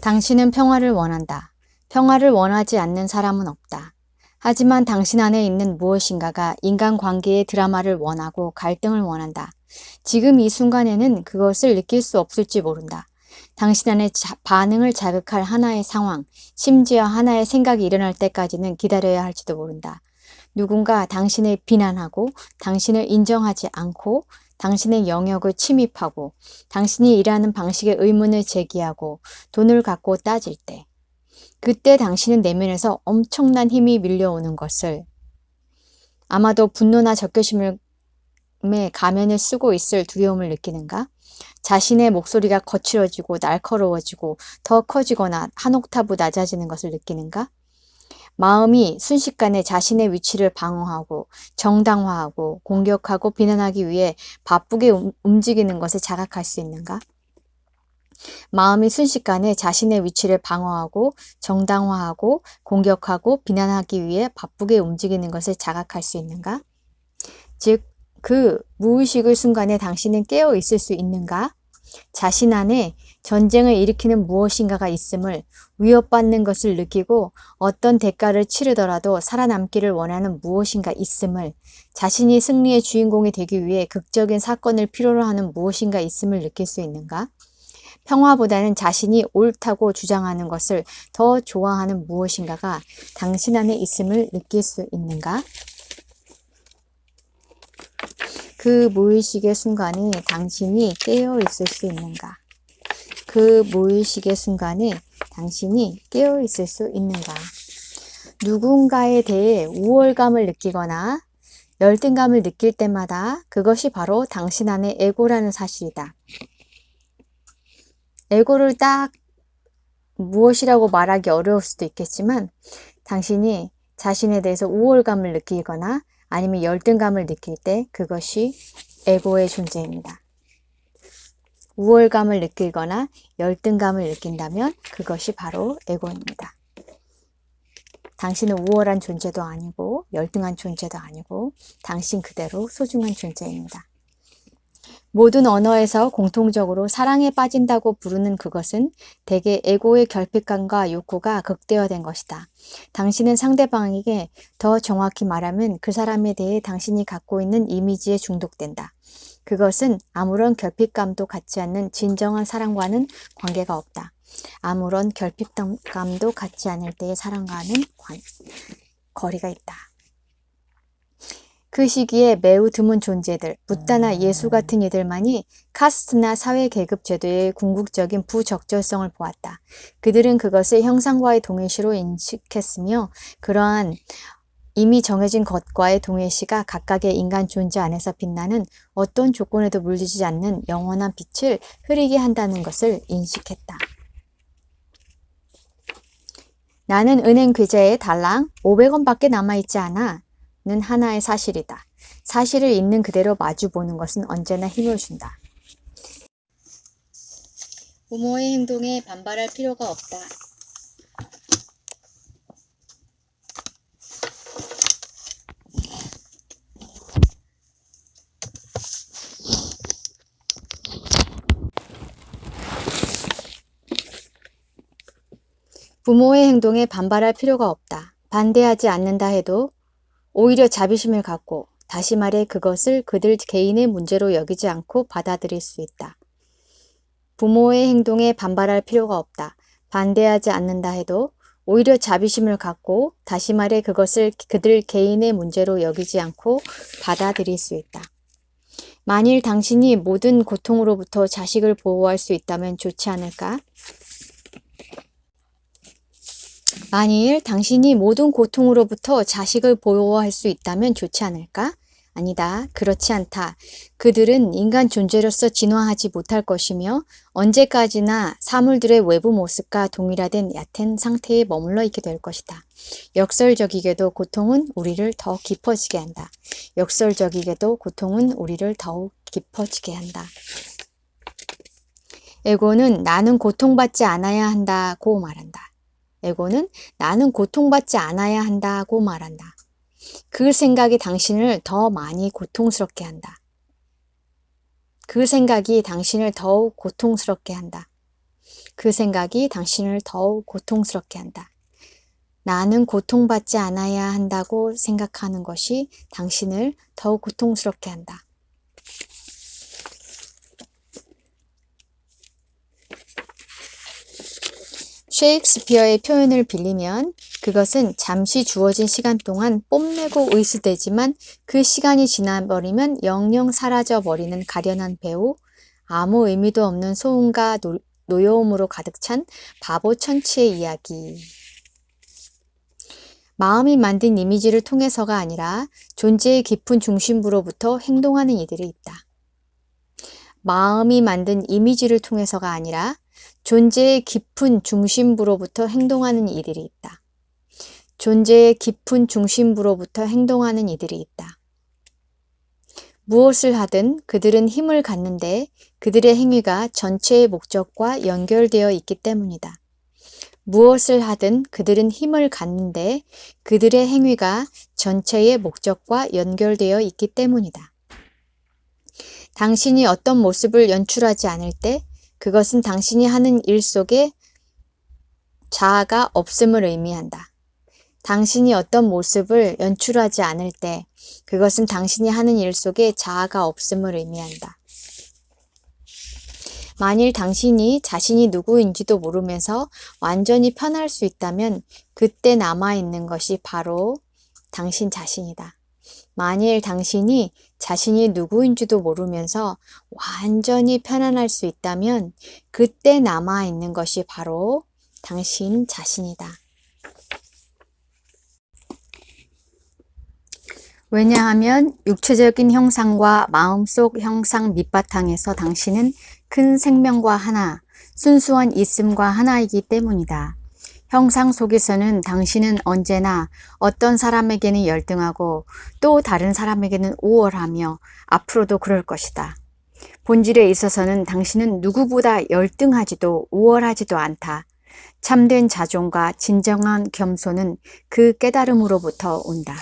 당신은 평화를 원한다. 평화를 원하지 않는 사람은 없다. 하지만 당신 안에 있는 무엇인가가 인간관계의 드라마를 원하고 갈등을 원한다. 지금 이 순간에는 그것을 느낄 수 없을지 모른다. 당신 안에 반응을 자극할 하나의 상황, 심지어 하나의 생각이 일어날 때까지는 기다려야 할지도 모른다. 누군가 당신을 비난하고 당신을 인정하지 않고 당신의 영역을 침입하고 당신이 일하는 방식에 의문을 제기하고 돈을 갖고 따질 때, 그때 당신은 내면에서 엄청난 힘이 밀려오는 것을, 아마도 분노나 적개심의 가면을 쓰고 있을 두려움을 느끼는가? 자신의 목소리가 거칠어지고 날카로워지고 더 커지거나 한 옥타브 낮아지는 것을 느끼는가? 마음이 순식간에 자신의 위치를 방어하고 정당화하고 공격하고 비난하기 위해 바쁘게 움직이는 것을 자각할 수 있는가? 마음이 순식간에 자신의 위치를 방어하고 정당화하고 공격하고 비난하기 위해 바쁘게 움직이는 것을 자각할 수 있는가? 즉, 그 무의식의 순간에 당신은 깨어 있을 수 있는가? 자신 안에 전쟁을 일으키는 무엇인가가 있음을, 위협받는 것을 느끼고 어떤 대가를 치르더라도 살아남기를 원하는 무엇인가 있음을, 자신이 승리의 주인공이 되기 위해 극적인 사건을 필요로 하는 무엇인가 있음을 느낄 수 있는가? 평화보다는 자신이 옳다고 주장하는 것을 더 좋아하는 무엇인가가 당신 안에 있음을 느낄 수 있는가? 그 무의식의 순간에 당신이 깨어 있을 수 있는가? 그 무의식의 순간에 당신이 깨어 있을 수 있는가? 누군가에 대해 우월감을 느끼거나 열등감을 느낄 때마다 그것이 바로 당신 안의 에고라는 사실이다. 에고를 딱 무엇이라고 말하기 어려울 수도 있겠지만, 당신이 자신에 대해서 우월감을 느끼거나 아니면 열등감을 느낄 때 그것이 에고의 존재입니다. 우월감을 느끼거나 열등감을 느낀다면 그것이 바로 에고입니다. 당신은 우월한 존재도 아니고 열등한 존재도 아니고 당신 그대로 소중한 존재입니다. 모든 언어에서 공통적으로 사랑에 빠진다고 부르는 그것은 대개 에고의 결핍감과 욕구가 극대화된 것이다. 당신은 상대방에게, 더 정확히 말하면 그 사람에 대해 당신이 갖고 있는 이미지에 중독된다. 그것은 아무런 결핍감도 갖지 않는 진정한 사랑과는 관계가 없다. 아무런 결핍감도 갖지 않을 때의 사랑과는 거리가 있다. 그 시기에 매우 드문 존재들, 붓다나 예수 같은 이들만이 카스트나 사회계급 제도의 궁극적인 부적절성을 보았다. 그들은 그것을 형상과의 동일시로 인식했으며 그러한 이미 정해진 것과의 동일시가 각각의 인간 존재 안에서 빛나는 어떤 조건에도 물리지 않는 영원한 빛을 흐리게 한다는 것을 인식했다. 나는 은행 계좌에 달랑 500원밖에 남아있지 않아 는 하나의 사실이다. 사실을 있는 그대로 마주보는 것은 언제나 힘을 준다. 부모의 행동에 반발할 필요가 없다. 부모의 행동에 반발할 필요가 없다. 반대하지 않는다 해도 오히려 자비심을 갖고, 다시 말해 그것을 그들 개인의 문제로 여기지 않고 받아들일 수 있다. 부모의 행동에 반발할 필요가 없다. 반대하지 않는다 해도 오히려 자비심을 갖고, 다시 말해 그것을 그들 개인의 문제로 여기지 않고 받아들일 수 있다. 만일 당신이 모든 고통으로부터 자식을 보호할 수 있다면 좋지 않을까? 만일 당신이 모든 고통으로부터 자식을 보호할 수 있다면 좋지 않을까? 아니다. 그렇지 않다. 그들은 인간 존재로서 진화하지 못할 것이며 언제까지나 사물들의 외부 모습과 동일화된 얕은 상태에 머물러 있게 될 것이다. 역설적이게도 고통은 우리를 더 깊어지게 한다. 역설적이게도 고통은 우리를 더욱 깊어지게 한다. 에고는 나는 고통받지 않아야 한다고 말한다. 에고는 나는 고통받지 않아야 한다고 말한다. 그 생각이 당신을 더 많이 고통스럽게 한다. 그 생각이 당신을 더욱 고통스럽게 한다. 그 생각이 당신을 더욱 고통스럽게 한다. 나는 고통받지 않아야 한다고 생각하는 것이 당신을 더욱 고통스럽게 한다. 셰익스피어의 표현을 빌리면 그것은 잠시 주어진 시간 동안 뽐내고 의수되지만 그 시간이 지나버리면 영영 사라져버리는 가련한 배우, 아무 의미도 없는 소음과 노여움으로 가득 찬 바보 천치의 이야기. 마음이 만든 이미지를 통해서가 아니라 존재의 깊은 중심부로부터 행동하는 이들이 있다. 마음이 만든 이미지를 통해서가 아니라 존재의 깊은 중심부로부터 행동하는 이들이 있다. 존재의 깊은 중심부로부터 행동하는 이들이 있다. 무엇을 하든 그들은 힘을 갖는데 그들의 행위가 전체의 목적과 연결되어 있기 때문이다. 무엇을 하든 그들은 힘을 갖는데 그들의 행위가 전체의 목적과 연결되어 있기 때문이다. 당신이 어떤 모습을 연출하지 않을 때 그것은 당신이 하는 일 속에 자아가 없음을 의미한다. 당신이 어떤 모습을 연출하지 않을 때 그것은 당신이 하는 일 속에 자아가 없음을 의미한다. 만일 당신이 자신이 누구인지도 모르면서 완전히 편할 수 있다면 그때 남아있는 것이 바로 당신 자신이다. 만일 당신이 자신이 누구인지도 모르면서 완전히 편안할 수 있다면 그때 남아있는 것이 바로 당신 자신이다. 왜냐하면 육체적인 형상과 마음속 형상 밑바탕에서 당신은 큰 생명과 하나, 순수한 있음과 하나이기 때문이다. 형상 속에서는 당신은 언제나 어떤 사람에게는 열등하고 또 다른 사람에게는 우월하며 앞으로도 그럴 것이다. 본질에 있어서는 당신은 누구보다 열등하지도 우월하지도 않다. 참된 자존과 진정한 겸손은 그 깨달음으로부터 온다.